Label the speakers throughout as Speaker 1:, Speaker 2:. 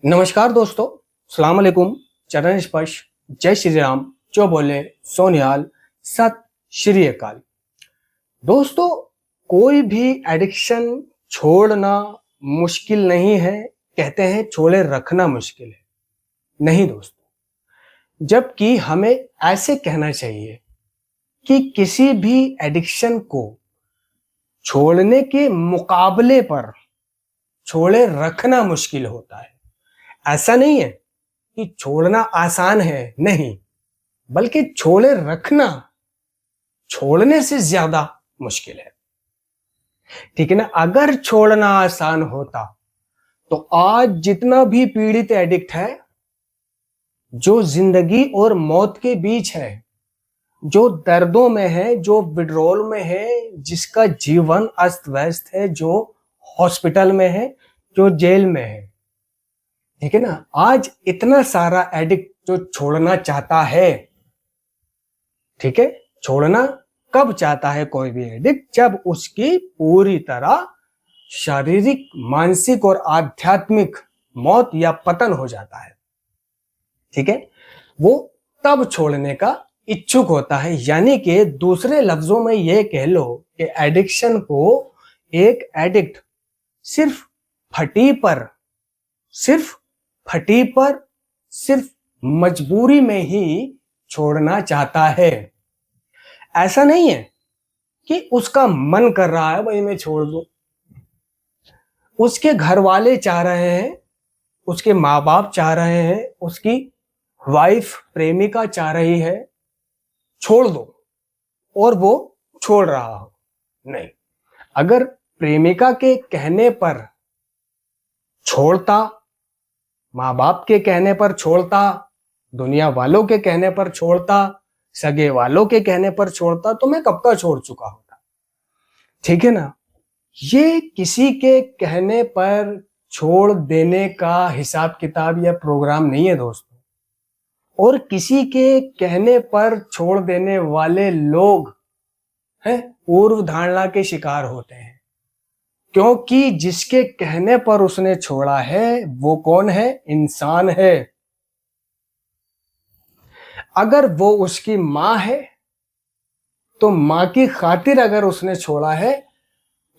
Speaker 1: नमस्कार दोस्तों, सलाम अलैकुम, चरण स्पर्श, जय श्री राम, जो बोले सोनिहाल, सत श्री अकाल। दोस्तों, कोई भी एडिक्शन छोड़ना मुश्किल नहीं है। कहते हैं छोड़े रखना मुश्किल है। नहीं दोस्तों, जबकि हमें ऐसे कहना चाहिए कि किसी भी एडिक्शन को छोड़ने के मुकाबले पर छोड़े रखना मुश्किल होता है। ऐसा नहीं है कि छोड़ना आसान है, नहीं, बल्कि छोड़े रखना छोड़ने से ज्यादा मुश्किल है। ठीक है ना। अगर छोड़ना आसान होता तो आज जितना भी पीड़ित एडिक्ट है, जो जिंदगी और मौत के बीच है, जो दर्दों में है, जो विड्रॉल में है, जिसका जीवन अस्त व्यस्त है, जो हॉस्पिटल में है, जो जेल में है, ठीक है ना, आज इतना सारा एडिक्ट जो छोड़ना चाहता है, ठीक है, छोड़ना कब चाहता है कोई भी एडिक्ट? जब उसकी पूरी तरह शारीरिक, मानसिक और आध्यात्मिक मौत या पतन हो जाता है, ठीक है, वो तब छोड़ने का इच्छुक होता है। यानी कि दूसरे लफ्जों में यह कह लो कि एडिक्शन को एक एडिक्ट सिर्फ फटी पर सिर्फ मजबूरी में ही छोड़ना चाहता है। ऐसा नहीं है कि उसका मन कर रहा है भाई मैं छोड़ दूं। उसके घर वाले चाह रहे हैं, उसके माँ बाप चाह रहे हैं, उसकी वाइफ, प्रेमिका चाह रही है छोड़ दो, और वो छोड़ रहा हो। नहीं, अगर प्रेमिका के कहने पर छोड़ता, माँ बाप के कहने पर छोड़ता, दुनिया वालों के कहने पर छोड़ता, सगे वालों के कहने पर छोड़ता, तो मैं कब का छोड़ चुका होता। ठीक है ना। ये किसी के कहने पर छोड़ देने का हिसाब किताब या प्रोग्राम नहीं है दोस्तों। और किसी के कहने पर छोड़ देने वाले लोग हैं पूर्व धारणा के शिकार होते हैं, क्योंकि जिसके कहने पर उसने छोड़ा है वो कौन है? इंसान है। अगर वो उसकी मां है तो मां की खातिर अगर उसने छोड़ा है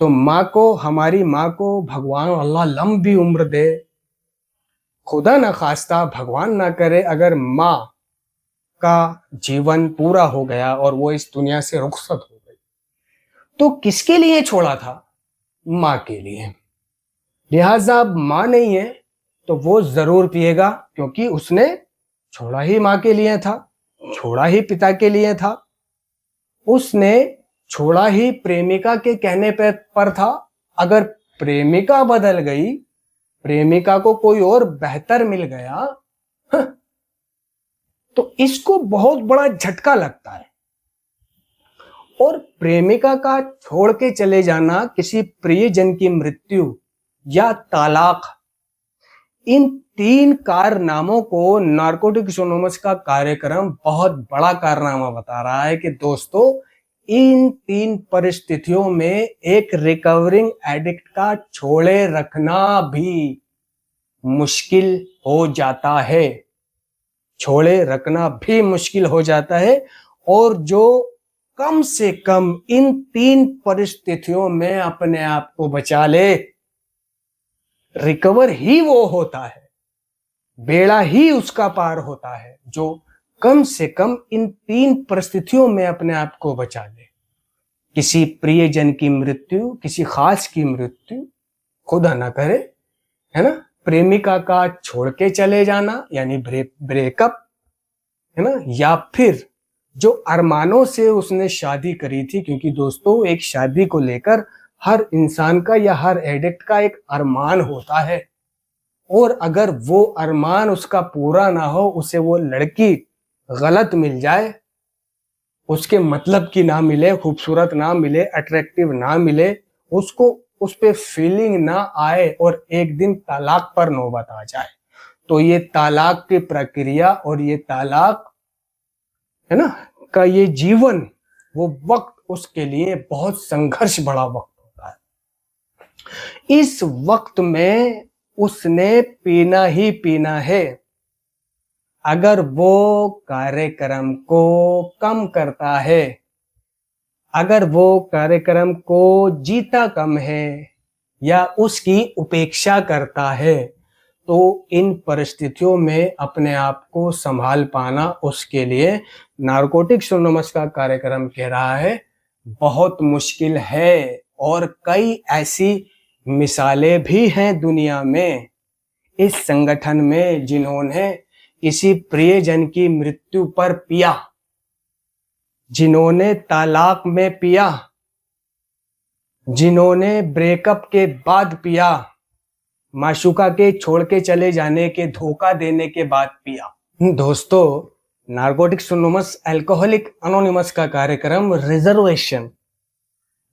Speaker 1: तो मां को, हमारी मां को भगवान अल्लाह लंबी उम्र दे। खुदा ना खास्ता, भगवान ना करे, अगर मां का जीवन पूरा हो गया और वो इस दुनिया से रुखसत हो गई, तो किसके लिए छोड़ा था? मां के लिए। लिहाजा अब मां नहीं है तो वो जरूर पिएगा, क्योंकि उसने छोड़ा ही मां के लिए था, छोड़ा ही पिता के लिए था, उसने छोड़ा ही प्रेमिका के कहने पर था। अगर प्रेमिका बदल गई, प्रेमिका को कोई और बेहतर मिल गया, तो इसको बहुत बड़ा झटका लगता है। और प्रेमिका का छोड़ के चले जाना, किसी प्रियजन की मृत्यु या तालाक, इन 3 कारनामों को नार्कोटिक्स एनोनिमस का कार्यक्रम बहुत बड़ा कारनामा बता रहा है कि दोस्तों, इन 3 परिस्थितियों में एक रिकवरिंग एडिक्ट का छोड़े रखना भी मुश्किल हो जाता है। छोड़े रखना भी मुश्किल हो जाता है। और जो कम से कम इन 3 परिस्थितियों में अपने आप को बचा ले, रिकवर ही वो होता है, बेड़ा ही उसका पार होता है, जो कम से कम इन 3 परिस्थितियों में अपने आप को बचा ले। किसी प्रियजन की मृत्यु, किसी खास की मृत्यु, खुदा ना करे, है ना, प्रेमिका का छोड़ के चले जाना यानी ब्रेकअप, है ना, या फिर जो अरमानों से उसने शादी करी थी, क्योंकि दोस्तों एक शादी को लेकर हर इंसान का या हर एडिक्ट का एक अरमान होता है, और अगर वो अरमान उसका पूरा ना हो, उसे वो लड़की गलत मिल जाए, उसके मतलब की ना मिले, खूबसूरत ना मिले, अट्रैक्टिव ना मिले, उसको उस पे फीलिंग ना आए और एक दिन तालाक पर नौबत आ जाए, तो ये तालाक की प्रक्रिया और ये तालाक, है ना, का ये जीवन, वो वक्त उसके लिए बहुत संघर्ष भरा वक्त होता है। इस वक्त में उसने पीना ही पीना है। अगर वो कार्यक्रम को कम करता है, अगर वो कार्यक्रम को जीता कम है या उसकी उपेक्षा करता है, तो इन परिस्थितियों में अपने आप को संभाल पाना उसके लिए नारकोटिक्स एनोनिमस का कार्यक्रम कह रहा है बहुत मुश्किल है। और कई ऐसी मिसालें भी हैं दुनिया में, इस संगठन में, जिन्होंने किसी प्रियजन की मृत्यु पर पिया, जिन्होंने तलाक में पिया, जिन्होंने ब्रेकअप के बाद पिया, माशूका के छोड़ के चले जाने के, धोखा देने के बाद पिया। दोस्तों, नारकोटिक्स एनोनिमस अल्कोहलिक एनोनिमस का कार्यक्रम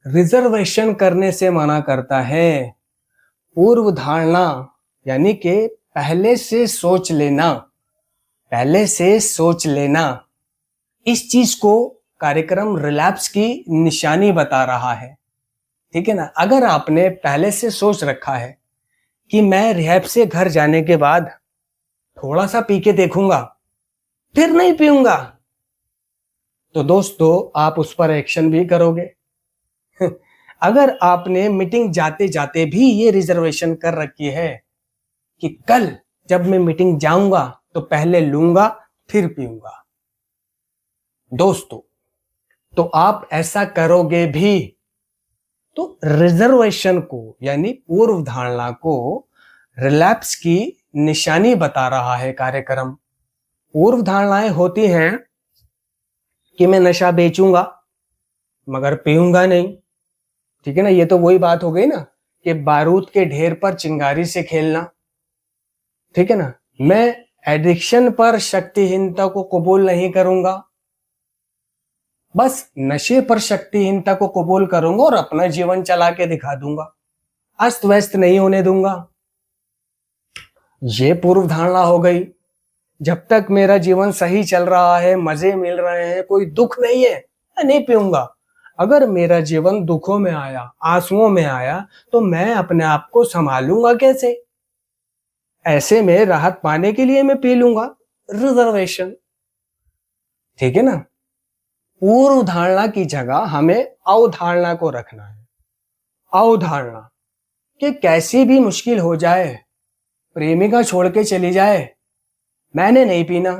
Speaker 1: रिजर्वेशन करने से मना करता है। पूर्व धारणा यानी कि पहले से सोच लेना, इस चीज को कार्यक्रम रिलैप्स की निशानी बता रहा है। ठीक है ना। अगर आपने पहले से सोच रखा है कि मैं रिहैब से घर जाने के बाद थोड़ा सा पी के देखूंगा, फिर नहीं पीऊंगा, तो दोस्तों आप उस पर एक्शन भी करोगे। अगर आपने मीटिंग जाते जाते भी ये रिजर्वेशन कर रखी है कि कल जब मैं मीटिंग जाऊंगा तो पहले लूंगा फिर पीऊंगा, दोस्तों तो आप ऐसा करोगे भी। तो रिजर्वेशन को यानी पूर्व धारणा को रिलैप्स की निशानी बता रहा है कार्यक्रम। पूर्व धारणाएं होती हैं कि मैं नशा बेचूंगा मगर पीऊंगा नहीं। ठीक है ना। ये तो वही बात हो गई ना कि बारूद के ढेर पर चिंगारी से खेलना। ठीक है ना। मैं एडिक्शन पर शक्तिहीनता को कबूल नहीं करूंगा, बस नशे पर शक्तिहीनता को कबूल करूंगा और अपना जीवन चला के दिखा दूंगा, अस्त व्यस्त नहीं होने दूंगा। ये पूर्व धारणा हो गई। जब तक मेरा जीवन सही चल रहा है, मजे मिल रहे हैं, कोई दुख नहीं है, मैं नहीं पीऊंगा। अगर मेरा जीवन दुखों में आया, आंसुओं में आया, तो मैं अपने आप को संभालूंगा कैसे? ऐसे में राहत पाने के लिए मैं पी लूंगा। रिजर्वेशन। ठीक है ना। पूर्व धारणा की जगह हमें अवधारणा को रखना है। अवधारणा कि कैसी भी मुश्किल हो जाए, प्रेमिका छोड़ के चली जाए, मैंने नहीं पीना।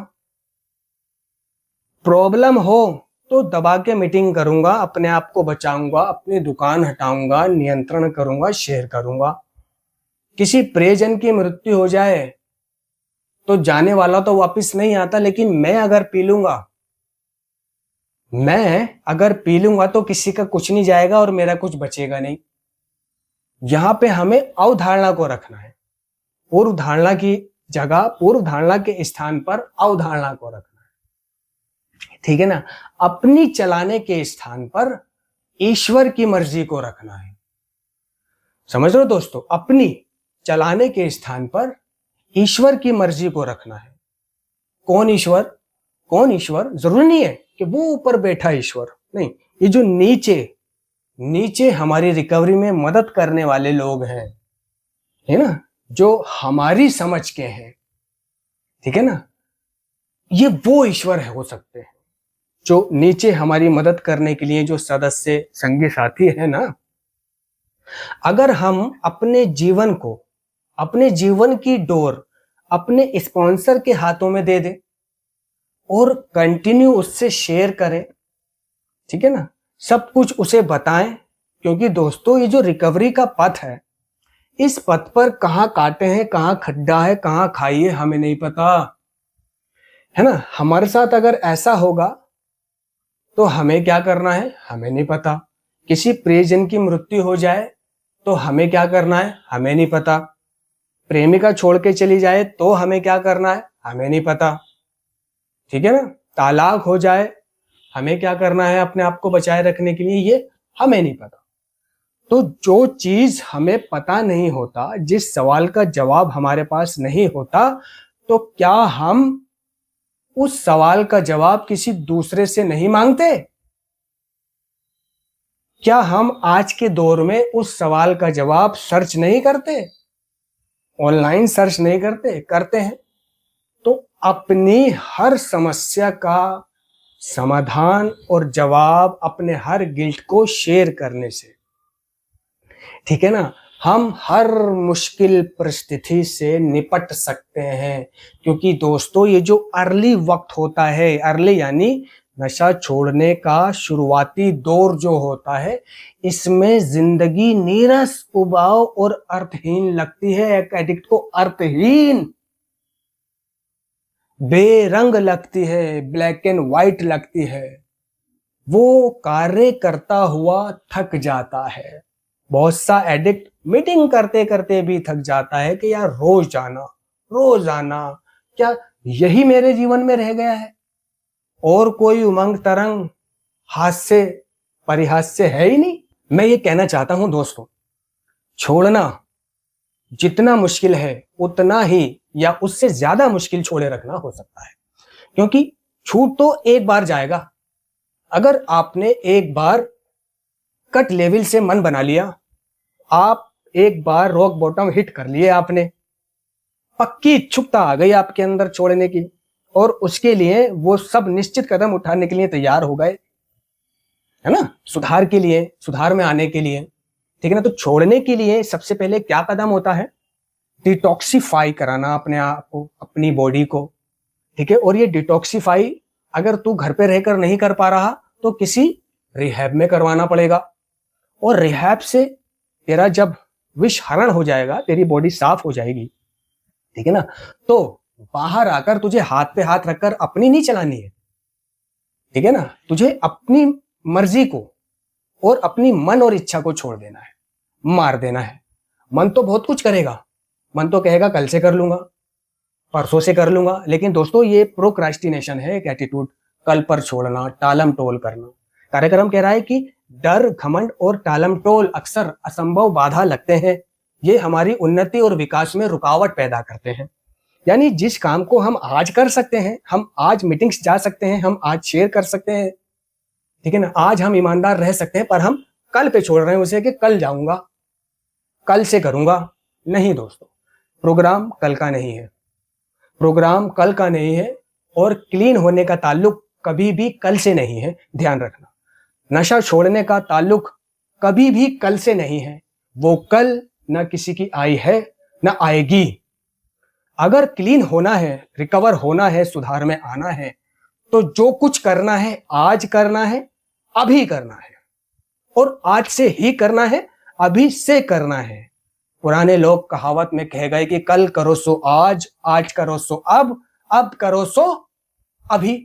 Speaker 1: प्रॉब्लम हो तो दबा के मीटिंग करूंगा, अपने आप को बचाऊंगा, अपनी दुकान हटाऊंगा, नियंत्रण करूंगा, शेयर करूंगा। किसी प्रियजन की मृत्यु हो जाए तो जाने वाला तो वापस नहीं आता, लेकिन मैं अगर पी लूंगा तो किसी का कुछ नहीं जाएगा और मेरा कुछ बचेगा नहीं। यहां पे हमें अवधारणा को रखना है। पूर्व धारणा की जगह, पूर्व धारणा के स्थान पर अवधारणा को रखना है। ठीक है ना। अपनी चलाने के स्थान पर ईश्वर की मर्जी को रखना है। समझ लो दोस्तों, अपनी चलाने के स्थान पर ईश्वर की मर्जी को रखना है। कौन ईश्वर? कौन ईश्वर? जरूरी नहीं है कि वो ऊपर बैठा ईश्वर, नहीं। ये जो नीचे हमारी रिकवरी में मदद करने वाले लोग हैं, है ना, जो हमारी समझ के हैं, ठीक है ना, ये वो ईश्वर हो सकते हैं जो नीचे हमारी मदद करने के लिए जो सदस्य, संगी साथी है ना। अगर हम अपने जीवन को, अपने जीवन की डोर अपने स्पॉन्सर के हाथों में दे दें और कंटिन्यू उससे शेयर करें, ठीक है ना, सब कुछ उसे बताएं। क्योंकि दोस्तों ये जो रिकवरी का पथ है, इस पथ पर कहां कांटे हैं, कहां खड्डा है, कहां खाई है, हमें नहीं पता, है ना। हमारे साथ अगर ऐसा होगा तो हमें क्या करना है, हमें नहीं पता। किसी प्रियजन की मृत्यु हो जाए तो हमें क्या करना है, हमें नहीं पता। प्रेमिका छोड़ के चली जाए तो हमें क्या करना है, हमें नहीं पता। ठीक है ना। तालाक हो जाए, हमें क्या करना है अपने आप को बचाए रखने के लिए, ये हमें नहीं पता। तो जो चीज हमें पता नहीं होता, जिस सवाल का जवाब हमारे पास नहीं होता, तो क्या हम उस सवाल का जवाब किसी दूसरे से नहीं मांगते? क्या हम आज के दौर में उस सवाल का जवाब सर्च नहीं करते? ऑनलाइन सर्च नहीं करते, करते हैं तो अपनी हर समस्या का समाधान और जवाब अपने हर गिल्ट को शेयर करने से, ठीक है ना, हम हर मुश्किल परिस्थिति से निपट सकते हैं। क्योंकि दोस्तों ये जो अर्ली वक्त होता है, अर्ली यानी नशा छोड़ने का शुरुआती दौर जो होता है, इसमें जिंदगी नीरस, उबाऊ और अर्थहीन लगती है। एक एडिक्ट को अर्थहीन, बेरंग लगती है, ब्लैक एंड व्हाइट लगती है। वो कार्य करता हुआ थक जाता है। बहुत सा एडिक्ट मीटिंग करते करते भी थक जाता है कि यार रोज आना, क्या यही मेरे जीवन में रह गया है? और कोई उमंग, तरंग, हास्य, परिहास्य है ही नहीं। मैं ये कहना चाहता हूं दोस्तों, छोड़ना जितना मुश्किल है उतना ही या उससे ज्यादा मुश्किल छोड़े रखना हो सकता है। क्योंकि छूट तो एक बार जाएगा। अगर आपने एक बार कट लेवल से मन बना लिया, आप एक बार रॉक बॉटम हिट कर लिए, आपने पक्की इच्छुकता आ गई आपके अंदर छोड़ने की, और उसके लिए वो सब निश्चित कदम उठाने के लिए तैयार हो गए, है ना, सुधार के लिए, सुधार में आने के लिए, ठीक है ना। तो छोड़ने के लिए सबसे पहले क्या कदम होता है? डिटॉक्सिफाई कराना अपने आप को, अपनी बॉडी को, ठीक है। और ये डिटॉक्सिफाई अगर तू घर पे रहकर नहीं कर पा रहा तो किसी रिहैब में करवाना पड़ेगा। और रिहैब से तेरा जब विष हरण हो जाएगा, तेरी बॉडी साफ हो जाएगी, ठीक है ना, तो बाहर आकर तुझे हाथ पे हाथ रखकर अपनी नहीं चलानी है, ठीक है ना। तुझे अपनी मर्जी को और अपनी मन और इच्छा को छोड़ देना है, मार देना है। मन तो बहुत कुछ करेगा, मन तो कहेगा कल से कर लूंगा, परसों से कर लूंगा, लेकिन दोस्तों ये प्रोक्रास्टिनेशन है, एक एटीट्यूड, कल पर छोड़ना, टालम टोल करना। कार्यक्रम कह रहा है कि डर, घमंड और टालम टोल अक्सर असंभव बाधा लगते हैं। ये हमारी उन्नति और विकास में रुकावट पैदा करते हैं। यानी जिस काम को हम आज कर सकते हैं, हम आज मीटिंग्स जा सकते हैं, हम आज शेयर कर सकते हैं, ठीक है ना, आज हम ईमानदार रह सकते हैं, पर हम कल पे छोड़ रहे हैं उसे कि कल जाऊंगा, कल से करूंगा। नहीं दोस्तों, प्रोग्राम कल का नहीं है, प्रोग्राम कल का नहीं है, और क्लीन होने का ताल्लुक कभी भी कल से नहीं है, ध्यान रखना। नशा छोड़ने का ताल्लुक कभी भी कल से नहीं है। वो कल न किसी की आई है न आएगी। अगर क्लीन होना है, रिकवर होना है, सुधार में आना है, तो जो कुछ करना है आज करना है, अभी करना है, और आज से ही करना है, अभी से करना है। पुराने लोग कहावत में कह गए कि कल करो सो आज, आज करो सो अब करो सो अभी।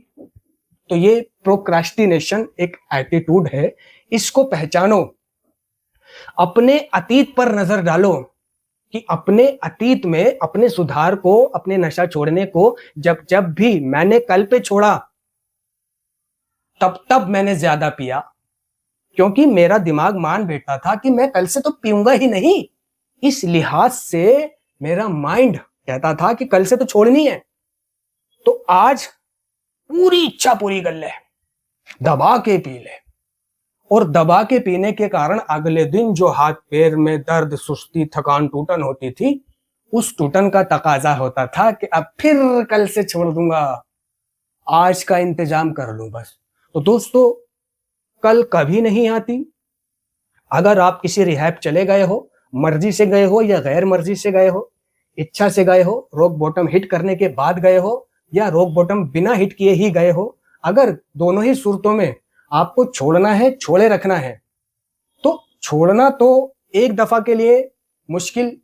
Speaker 1: तो ये प्रोक्रास्टिनेशन एक एटीट्यूड है, इसको पहचानो। अपने अतीत पर नजर डालो कि अपने अतीत में अपने सुधार को, अपने नशा छोड़ने को जब जब भी मैंने कल पे छोड़ा, तब मैंने ज्यादा पिया, क्योंकि मेरा दिमाग मान बैठा था कि मैं कल से तो पीऊंगा ही नहीं। इस लिहाज से मेरा माइंड कहता था कि कल से तो छोड़नी है, तो आज पूरी इच्छा पूरी कर ले, दबा के पी ले। और दबा के पीने के कारण अगले दिन जो हाथ पैर में दर्द, सुस्ती, थकान, टूटन होती थी, उस टूटन का तकाजा होता था कि अब फिर कल से छोड़ दूंगा, आज का इंतजाम कर लूं बस। तो दोस्तों, कल कभी नहीं आती। अगर आप किसी रिहैब चले गए हो, मर्जी से गए हो या गैर मर्जी से गए हो, इच्छा से गए हो, रॉक बॉटम हिट करने के बाद गए हो, या रॉक बॉटम बिना हिट किए ही गए हो, अगर दोनों ही सूरतों में आपको छोड़ना है, छोड़े रखना है, तो छोड़ना तो एक दफा के लिए मुश्किल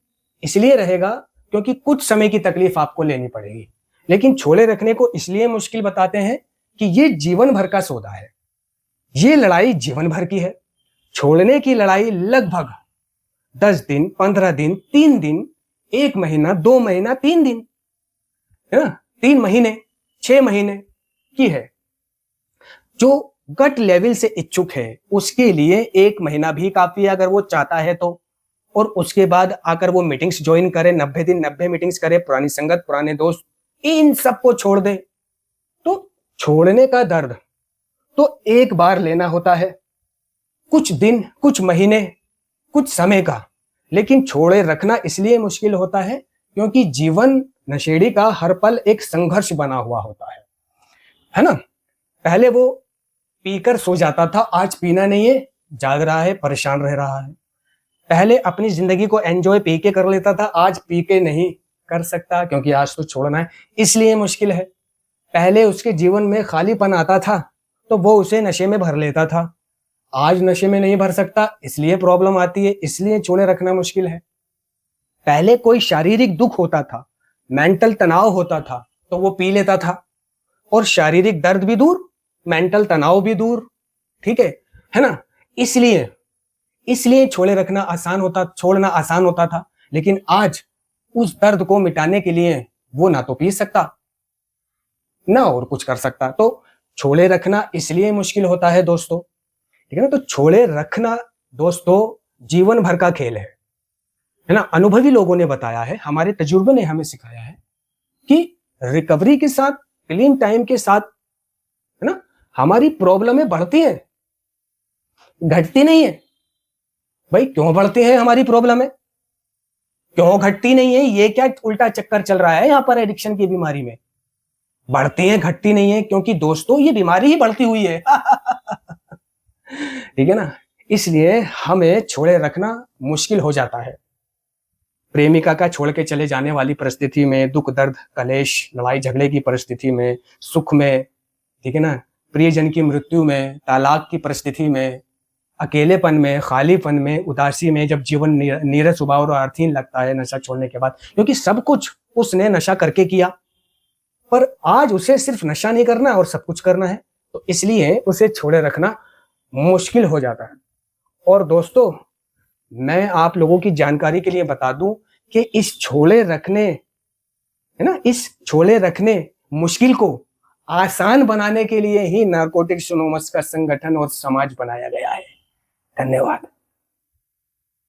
Speaker 1: इसलिए रहेगा क्योंकि कुछ समय की तकलीफ आपको लेनी पड़ेगी, लेकिन छोड़े रखने को इसलिए मुश्किल बताते हैं कि ये जीवन भर का सौदा है, ये लड़ाई जीवन भर की है। छोड़ने की लड़ाई लगभग 10 दिन, 15 दिन, 3 दिन, 1 महीना, 2 महीना, 3 दिन, है ना, 3 महीने, 6 महीने की है। जो गट लेवल से इच्छुक है उसके लिए 1 महीना भी काफी है अगर वो चाहता है तो। और उसके बाद आकर वो मीटिंग्स ज्वाइन करे, 90 दिन 90 मीटिंग्स करे, पुरानी संगत, पुराने दोस्त, इन सबको छोड़ दे। तो छोड़ने का दर्द तो एक बार लेना होता है, कुछ दिन, कुछ महीने, कुछ समय का। लेकिन छोड़े रखना इसलिए मुश्किल होता है क्योंकि जीवन नशेड़ी का हर पल एक संघर्ष बना हुआ होता है ना। पहले वो पीकर सो जाता था, आज पीना नहीं है, जाग रहा है, परेशान रह रहा है। पहले अपनी जिंदगी को एंजॉय पी के कर लेता था, आज पी के नहीं कर सकता क्योंकि आज तो छोड़ना है, इसलिए मुश्किल है। पहले उसके जीवन में खालीपन आता था तो वो उसे नशे में भर लेता था, आज नशे में नहीं भर सकता, इसलिए प्रॉब्लम आती है, इसलिए छोड़े रखना मुश्किल है। पहले कोई शारीरिक दुख होता था, मेंटल तनाव होता था तो वो पी लेता था और शारीरिक दर्द भी दूर, मेंटल तनाव भी दूर, ठीक है ना। इसलिए छोड़ना आसान होता था। लेकिन आज उस दर्द को मिटाने के लिए वो ना तो पी सकता ना और कुछ कर सकता, तो छोड़े रखना इसलिए मुश्किल होता है दोस्तों, ठीक है ना। तो छोड़े रखना दोस्तों जीवन भर का खेल है ना। अनुभवी लोगों ने बताया है, हमारे तजुर्बे ने हमें सिखाया है कि रिकवरी के साथ, क्लीन टाइम के साथ, है ना, हमारी प्रॉब्लमें बढ़ती हैं, घटती नहीं है। भाई क्यों बढ़ती है हमारी प्रॉब्लमें, क्यों घटती नहीं है? ये क्या उल्टा चक्कर चल रहा है यहाँ पर एडिक्शन की बीमारी में? बढ़ती है, घटती नहीं है, क्योंकि दोस्तों ये बीमारी ही बढ़ती हुई है। ठीक है ना। इसलिए हमें छोड़े रखना मुश्किल हो जाता है। प्रेमिका का छोड़ के चले जाने वाली परिस्थिति में, दुख दर्द कलेश लड़ाई झगड़े की परिस्थिति में, सुख में, ठीक है ना, प्रियजन की मृत्यु में, तालाक की परिस्थिति में, अकेलेपन में, खालीपन में, उदासी में, जब जीवन नीरस उबाऊ और अर्थहीन लगता है नशा छोड़ने के बाद, क्योंकि सब कुछ उसने नशा करके किया, पर आज उसे सिर्फ नशा नहीं करना और सब कुछ करना है, तो इसलिए उसे छोड़े रखना मुश्किल हो जाता है। और दोस्तों मैं आप लोगों की जानकारी के लिए बता दूं कि इस छोड़े रखने मुश्किल को आसान बनाने के लिए ही नारकोटिक्स एनोनिमस का संगठन और समाज बनाया गया है। धन्यवाद।